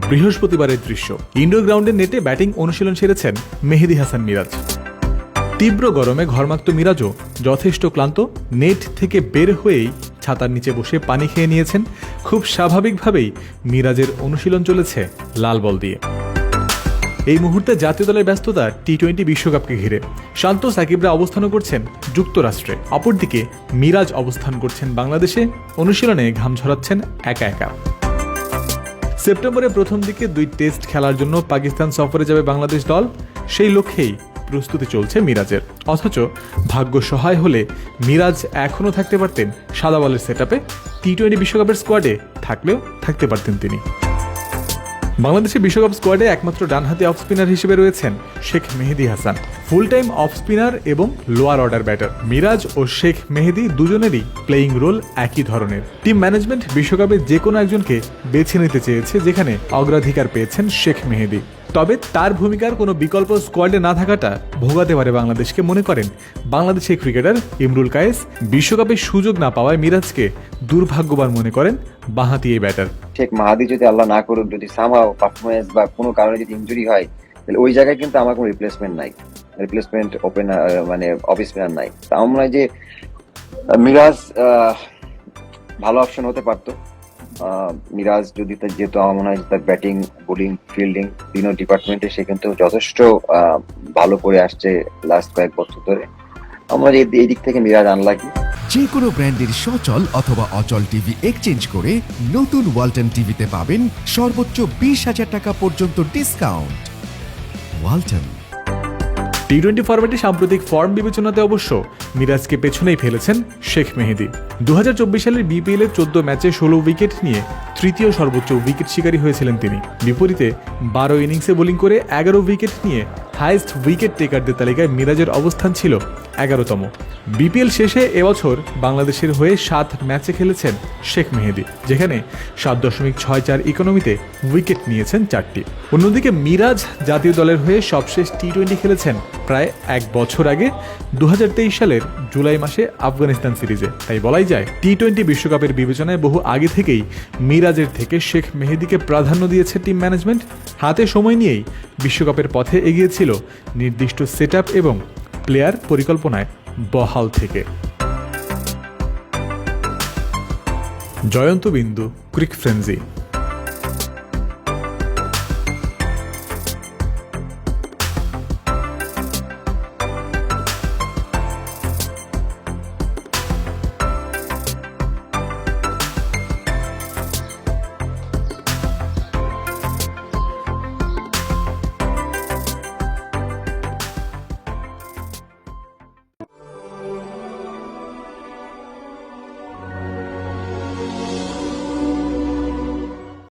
বৃহস্পতিবারের দৃশ্য, ইনডোর গ্রাউন্ডের নেটে ব্যাটিং অনুশীলন সেরেছেন মেহেদী হাসান মিরাজ। তীব্র গরমে ঘর্মাক্ত মিরাজও যথেষ্ট ক্লান্ত, নেট থেকে বের হয়েই ছাতার নিচে বসে পানি খেয়ে নিয়েছেন। খুব স্বাভাবিকভাবেই মিরাজের অনুশীলন চলেছে লাল বল দিয়ে। এই মুহূর্তে জাতীয় দলের ব্যস্ততা টি-20 বিশ্বকাপকে ঘিরে। শান্ত সাকিবরা অবস্থান করছেন যুক্তরাষ্ট্রে, অপরদিকে মিরাজ অবস্থান করছেন বাংলাদেশে। অনুশীলনে ঘাম ঝরাচ্ছেন একা একা। সেপ্টেম্বরের প্রথম দিকে 2 টেস্ট খেলার জন্য পাকিস্তান সফরে যাবে বাংলাদেশ দল। সেই লক্ষ্যেই প্রস্তুতি চলছে মিরাজের। অথচ ভাগ্য সহায় হলে মিরাজ এখনও থাকতে পারতেন সাদা বলের সেটআপে। টি-20 বিশ্বকাপের স্কোয়াডে থাকলেও থাকতে পারতেন তিনি। বাংলাদেশের বিশ্বকাপ স্কোয়াডে একমাত্র ডানহাতি অফ স্পিনার হিসেবে রয়েছেন Sheikh Mahedi Hasan. Full time off spinner এবং লোয়ার অর্ডার ব্যাটার। মিরাজ ও শেখ মেহেদী দুজনেরই প্লেয়িং রোল একই ধরনের। টিম ম্যানেজমেন্ট বিশ্বকাপে যে কোনো একজনকে বেছে নিতে চেয়েছে, যেখানে অগ্রাধিকার পেয়েছেন শেখ মেহেদী। তবে তার ভূমিকার কোনো বিকল্প স্কোয়াডে না থাকাটা ভোগাতে পারে বাংলাদেশকে, মনে করেন বাংলাদেশের ক্রিকেটার ইমরুল কায়েস। বিশ্বকাপে সুযোগ না পাওয়ায় মিরাজকে দুর্ভাগ্যবান মনে করেন বাঁহাতি এই ব্যাটার। শেখ মাহাদি যদি আল্লাহ না করুক, যদি সামহাও পারফরমেন্স বা কোনো কারণে যদি ইনজুরি হয়, তাহলে ওই জায়গায় কিন্তু আমার কোনো রিপ্লেসমেন্ট নাই, রিপ্লেসমেন্ট ওপেনার মানে অফ স্পিনার নাই। তা আমার মনে হয় যে মিরাজ ভালো অপশন হতে পারতো। মিরাজ যদি যেহেতু আমার মনে হয় তার ব্যাটিং, বোলিং, ফিল্ডিং তিনও ডিপার্টমেন্টে সে কিন্তু যথেষ্ট ভালো করে আসছে লাস্ট কয়েক বছর ধরে। আমরা এই দিক থেকে মিরাজ আনলাকি। যে কোনো ব্র্যান্ডের সচল অথবা অচল টিভি এক্সচেঞ্জ করে নতুন ওয়ালটন টিভিতে পাবেন সর্বোচ্চ 20,000 টাকা পর্যন্ত ডিসকাউন্ট। ওয়ালটন। টি-20 ফরম্যাটে সাম্প্রতিক ফর্ম বিবেচনাতে অবশ্য মিরাজকে পেছনেই ফেলেছেন শেখ মেহেদী। 2024 সালের বিপিএল এর 14 ম্যাচে 16 উইকেট নিয়ে তৃতীয় সর্বোচ্চ উইকেট শিকারী হয়েছিলেন তিনি। বিপরীতে 12 ইনিংসে বোলিং করে 11 উইকেট নিয়ে হাইয়েস্ট উইকেট টেকারদের তালিকায় মিরাজের অবস্থান ছিল 11তম। বিপিএল শেষে এবছর বাংলাদেশের হয়ে 7 ম্যাচে খেলেছেন শেখ মেহেদী, যেখানে 7.64 ইকোনমিতে উইকেট নিয়েছেন 4টি। অন্যদিকে মিরাজ জাতীয় দলের হয়ে সবশেষ টি-20 খেলেছেন প্রায় 1 বছর আগে, 2023 সালের জুলাই মাসে আফগানিস্তান সিরিজে। তাই বলাই যায় টি-20 বিশ্বকাপের বিবেচনায় বহু আগে থেকেই মিরাজের থেকে শেখ মেহেদীকে প্রাধান্য দিয়েছে টিম ম্যানেজমেন্ট। হাতে সময় নিয়েই বিশ্বকাপের পথে এগিয়েছিল নির্দিষ্ট সেটআপ এবং প্লেয়ার পরিকল্পনায় বহাল থেকে। জয়ন্ত বিন্দু, ক্রিক ফ্রেন্সি।